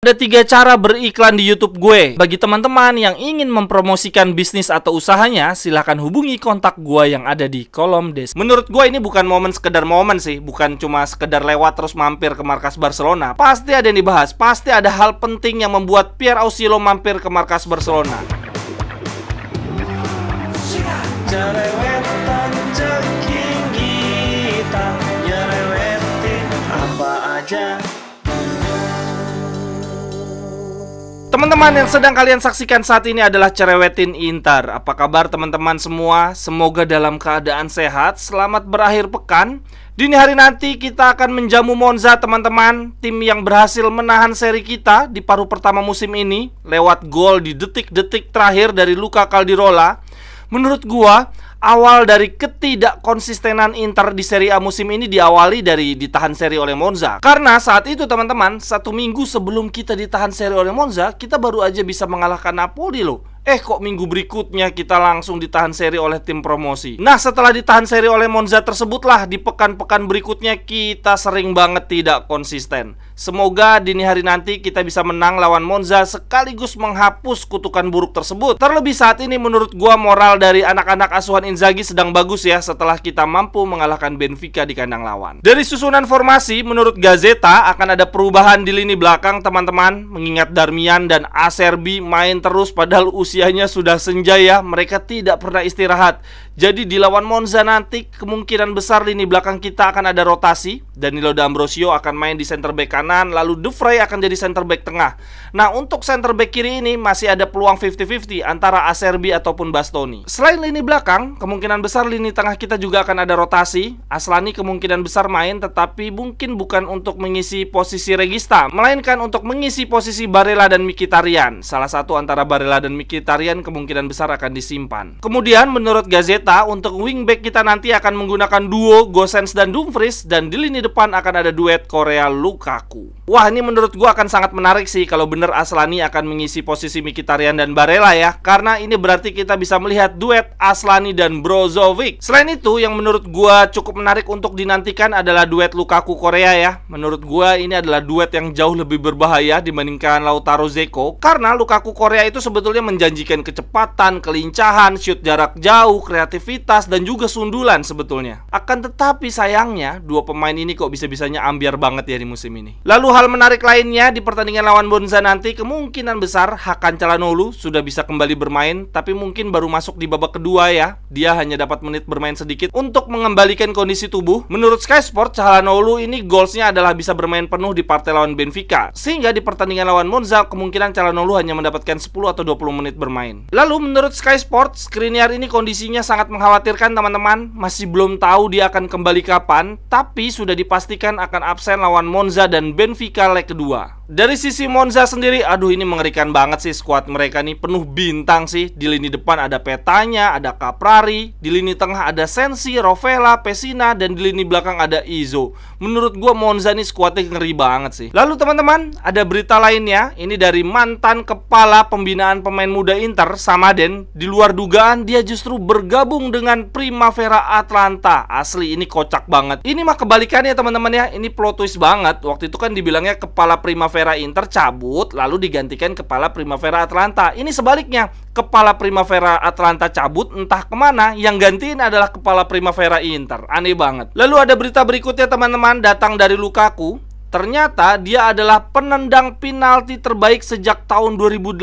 Ada 3 cara beriklan di YouTube gue. Bagi teman-teman yang ingin mempromosikan bisnis atau usahanya, silahkan hubungi kontak gue yang ada di kolom deskripsi. Menurut gue ini bukan sekedar momen sih, bukan cuma sekedar lewat terus mampir ke markas Barcelona. Pasti ada yang dibahas, pasti ada hal penting yang membuat Pierre Ausilo mampir ke markas Barcelona. Cerewetan ceking kita, nyerewetin apa aja. Teman-teman, yang sedang kalian saksikan saat ini adalah Cerewetin Inter. Apa kabar teman-teman semua? Semoga dalam keadaan sehat. Selamat berakhir pekan. Dini hari nanti kita akan menjamu Monza teman-teman. Tim yang berhasil menahan seri kita di paruh pertama musim ini lewat gol di detik-detik terakhir dari Luca Caldirola. Menurut gua, awal dari ketidakkonsistenan Inter di Serie A musim ini diawali dari ditahan seri oleh Monza. Karena saat itu teman-teman, 1 minggu sebelum kita ditahan seri oleh Monza, kita baru aja bisa mengalahkan Napoli loh. Kok minggu berikutnya kita langsung ditahan seri oleh tim promosi. Nah, setelah ditahan seri oleh Monza tersebutlah di pekan-pekan berikutnya kita sering banget tidak konsisten. Semoga dini hari nanti kita bisa menang lawan Monza sekaligus menghapus kutukan buruk tersebut. Terlebih saat ini menurut gua moral dari anak-anak asuhan Inzaghi sedang bagus ya setelah kita mampu mengalahkan Benfica di kandang lawan. Dari susunan formasi menurut Gazeta akan ada perubahan di lini belakang teman-teman. Mengingat Darmian dan Acerbi main terus padahal usianya sudah senja ya, mereka tidak pernah istirahat. Jadi di lawan Monza nanti kemungkinan besar lini belakang kita akan ada rotasi. Danilo D'Ambrosio akan main di center back kanan, lalu De Vrij akan jadi center back tengah. Nah, untuk center back kiri ini masih ada peluang 50-50 antara Acerbi ataupun Bastoni. Selain lini belakang, kemungkinan besar lini tengah kita juga akan ada rotasi. Aslani kemungkinan besar main, tetapi mungkin bukan untuk mengisi posisi Regista, melainkan untuk mengisi posisi Barella dan Mkhitaryan. Salah satu antara Barella dan Mkhitaryan kemungkinan besar akan disimpan. Kemudian menurut Gazeta, untuk wingback kita nanti akan menggunakan duo Gosens dan Dumfries, dan di lini depan akan ada duet Korea Lukaku. Wah, ini menurut gua akan sangat menarik sih kalau bener Aslani akan mengisi posisi Mkhitaryan dan Barella ya, karena ini berarti kita bisa melihat duet Aslani dan Brozovic. Selain itu, yang menurut gua cukup menarik untuk dinantikan adalah duet Lukaku Korea ya. Menurut gua ini adalah duet yang jauh lebih berbahaya dibandingkan Lautaro Zeko, karena Lukaku Korea itu sebetulnya menjanjikan kecepatan, kelincahan, shoot jarak jauh, kreativitas, dan juga sundulan sebetulnya. Akan tetapi sayangnya dua pemain ini kok bisa-bisanya ambiar banget ya di musim ini. Lalu hal menarik lainnya di pertandingan lawan Monza nanti, kemungkinan besar Hakan Çalhanoğlu sudah bisa kembali bermain, tapi mungkin baru masuk di babak kedua ya. Dia hanya dapat menit bermain sedikit untuk mengembalikan kondisi tubuh. Menurut Sky Sport, Çalhanoğlu ini goalsnya adalah bisa bermain penuh di partai lawan Benfica, sehingga di pertandingan lawan Monza kemungkinan Çalhanoğlu hanya mendapatkan 10 atau 20 menit bermain. Lalu menurut Sky Sport, Skriniar ini kondisinya sangat mengkhawatirkan teman-teman. Masih belum tahu dia akan kembali kapan, tapi sudah dipastikan akan absen lawan Monza dan Benfica leg kedua. Dari sisi Monza sendiri, aduh ini mengerikan banget sih skuad mereka nih, penuh bintang sih. Di lini depan ada Petanya, ada Caprari, di lini tengah ada Sensi, Rovella, Pessina, dan di lini belakang ada Izzo. Menurut gua Monza nih skuadnya ngeri banget sih. Lalu teman-teman, ada berita lainnya. Ini dari mantan kepala pembinaan pemain muda Inter, Samaden. Di luar dugaan dia justru bergabung dengan Primavera Atlanta. Asli ini kocak banget. Ini mah kebalikannya teman-teman ya. Ini plot twist banget. Waktu itu kan dibilangnya kepala Primavera Inter cabut, lalu digantikan kepala Primavera Atlanta. Ini sebaliknya, kepala Primavera Atlanta cabut entah kemana, yang gantiin adalah kepala Primavera Inter. Aneh banget. Lalu ada berita berikutnya teman-teman, datang dari Lukaku. Ternyata dia adalah penendang penalti terbaik sejak tahun 2018.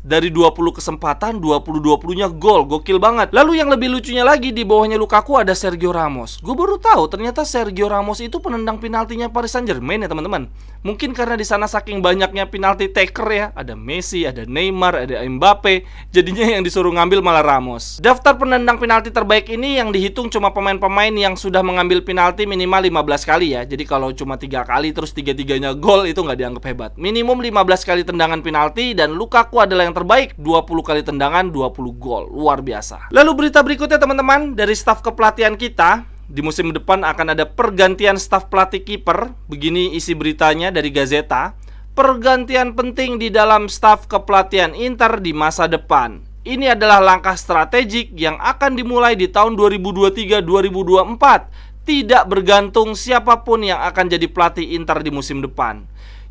Dari 20 kesempatan, 20-20-nya gol. Gokil banget. Lalu yang lebih lucunya lagi, di bawahnya Lukaku ada Sergio Ramos. Gue baru tahu ternyata Sergio Ramos itu penendang penaltinya Paris Saint-Germain ya teman-teman. Mungkin karena di sana saking banyaknya penalti taker ya. Ada Messi, ada Neymar, ada Mbappe. Jadinya yang disuruh ngambil malah Ramos. Daftar penendang penalti terbaik ini yang dihitung cuma pemain-pemain yang sudah mengambil penalti minimal 15 kali ya. Jadi kalau cuma 3 kali terus 3-3-nya gol itu nggak dianggap hebat. Minimum 15 kali tendangan penalti, dan Lukaku adalah yang terbaik, 20 kali tendangan, 20 gol. Luar biasa. Lalu berita berikutnya teman-teman, dari staf kepelatihan kita. Di musim depan akan ada pergantian staf pelatih kiper. Begini isi beritanya dari Gazeta. Pergantian penting di dalam staf kepelatihan Inter di masa depan. Ini adalah langkah strategik yang akan dimulai di tahun 2023-2024. Tidak bergantung siapapun yang akan jadi pelatih Inter di musim depan.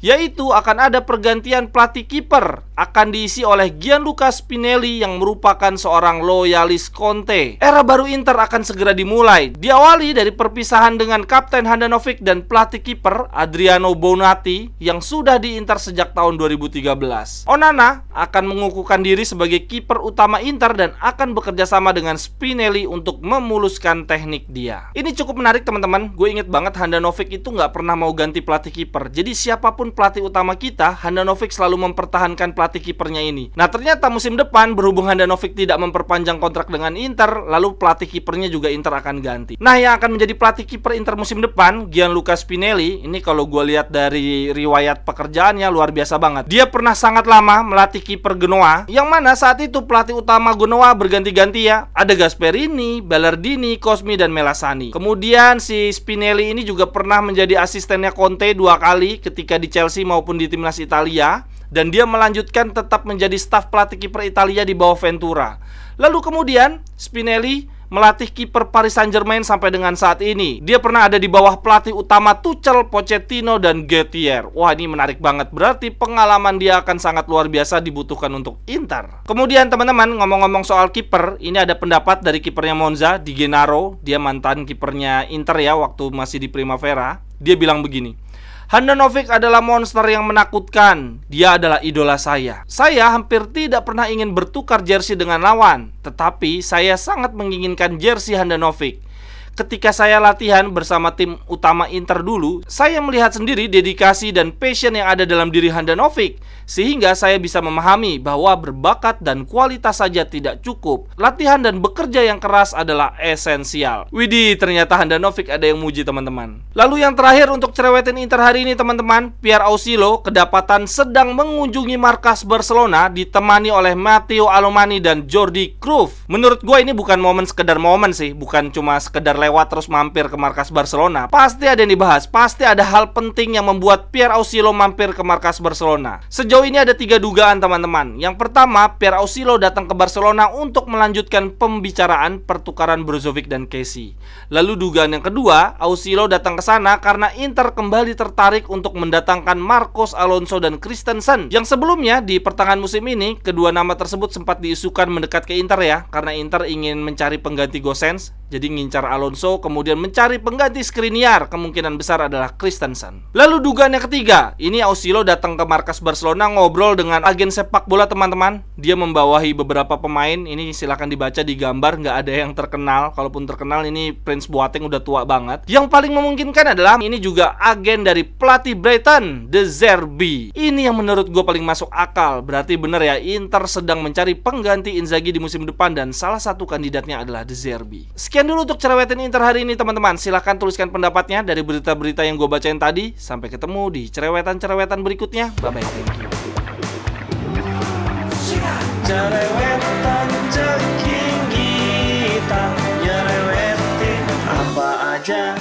yaitu akan ada pergantian pelatih kiper, akan diisi oleh Gianluca Spinelli yang merupakan seorang loyalis Conte. Era baru Inter akan segera dimulai, diawali dari perpisahan dengan Kapten Handanovic dan pelatih kiper Adriano Bonatti yang sudah di Inter sejak tahun 2013. Onana akan mengukuhkan diri sebagai kiper utama Inter dan akan bekerja sama dengan Spinelli untuk memuluskan teknik dia. Ini cukup menarik teman-teman. Gue inget banget Handanovic itu nggak pernah mau ganti pelatih kiper. Jadi siapapun pelatih utama kita, Handanovic selalu mempertahankan pelatih kipernya ini. Nah ternyata musim depan berhubung Handanovic tidak memperpanjang kontrak dengan Inter, lalu pelatih kipernya juga Inter akan ganti. Nah yang akan menjadi pelatih kiper Inter musim depan, Gianluca Spinelli, ini kalau gue lihat dari riwayat pekerjaannya luar biasa banget. Dia pernah sangat lama melatih kiper Genoa, yang mana saat itu pelatih utama Genoa berganti-ganti ya. Ada Gasperini, Ballardini, Cosmi, dan Melassani. Kemudian si Spinelli ini juga pernah menjadi asistennya Conte 2 kali ketika di Chelsea maupun di timnas Italia, dan dia melanjutkan tetap menjadi staf pelatih kiper Italia di bawah Ventura. Lalu kemudian Spinelli melatih kiper Paris Saint-Germain sampai dengan saat ini. Dia pernah ada di bawah pelatih utama Tuchel, Pochettino, dan Gettier. Wah ini menarik banget, berarti pengalaman dia akan sangat luar biasa dibutuhkan untuk Inter. Kemudian teman-teman, ngomong-ngomong soal kiper, ini ada pendapat dari kipernya Monza, Di Gennaro. Dia mantan kipernya Inter ya waktu masih di Primavera. Dia bilang begini, Handanovic adalah monster yang menakutkan. Dia adalah idola saya. Saya hampir tidak pernah ingin bertukar jersey dengan lawan, tetapi saya sangat menginginkan jersey Handanovic. Ketika saya latihan bersama tim utama Inter dulu, saya melihat sendiri dedikasi dan passion yang ada dalam diri Handanovic, sehingga saya bisa memahami bahwa berbakat dan kualitas saja tidak cukup. Latihan dan bekerja yang keras adalah esensial. Widih, ternyata Handanovic ada yang muji teman-teman. Lalu yang terakhir untuk cerewetin Inter hari ini teman-teman, Pierre Ausilo kedapatan sedang mengunjungi markas Barcelona ditemani oleh Matteo Alomani dan Jordi Cruyff. Menurut gue ini bukan momen sekedar momen sih, bukan cuma sekedar lewat terus mampir ke markas Barcelona. Pasti ada yang dibahas, pasti ada hal penting yang membuat Pierre Ausilo mampir ke markas Barcelona. Sejauh ini ada 3 dugaan teman-teman. Yang pertama, Pierre Ausilo datang ke Barcelona untuk melanjutkan pembicaraan pertukaran Brozovic dan Kessie. Lalu dugaan yang kedua, Ausilo datang ke sana karena Inter kembali tertarik untuk mendatangkan Marcos Alonso dan Christensen. Yang sebelumnya di pertengahan musim ini, kedua nama tersebut sempat diisukan mendekat ke Inter ya, karena Inter ingin mencari pengganti Gosens. Jadi ngincar Alonso, kemudian mencari pengganti Skriniar, kemungkinan besar adalah Christensen. Lalu dugaan yang ketiga, ini Ausilo datang ke markas Barcelona ngobrol dengan agen sepak bola teman-teman. Dia membawahi beberapa pemain, ini silahkan dibaca di gambar, nggak ada yang terkenal. Kalaupun terkenal ini Prince Boateng udah tua banget. Yang paling memungkinkan adalah ini juga agen dari pelatih Brighton, De Zerbi. Ini yang menurut gue paling masuk akal. Berarti bener ya, Inter sedang mencari pengganti Inzaghi di musim depan dan salah satu kandidatnya adalah De Zerbi. Sekian dulu untuk cerewetin Inter hari ini teman-teman. Silahkan tuliskan pendapatnya dari berita-berita yang gue bacain tadi. Sampai ketemu di cerewetan-cerewetan berikutnya. Bye-bye, thank you. Cerewetan ceking kita, nyerewetin apa aja.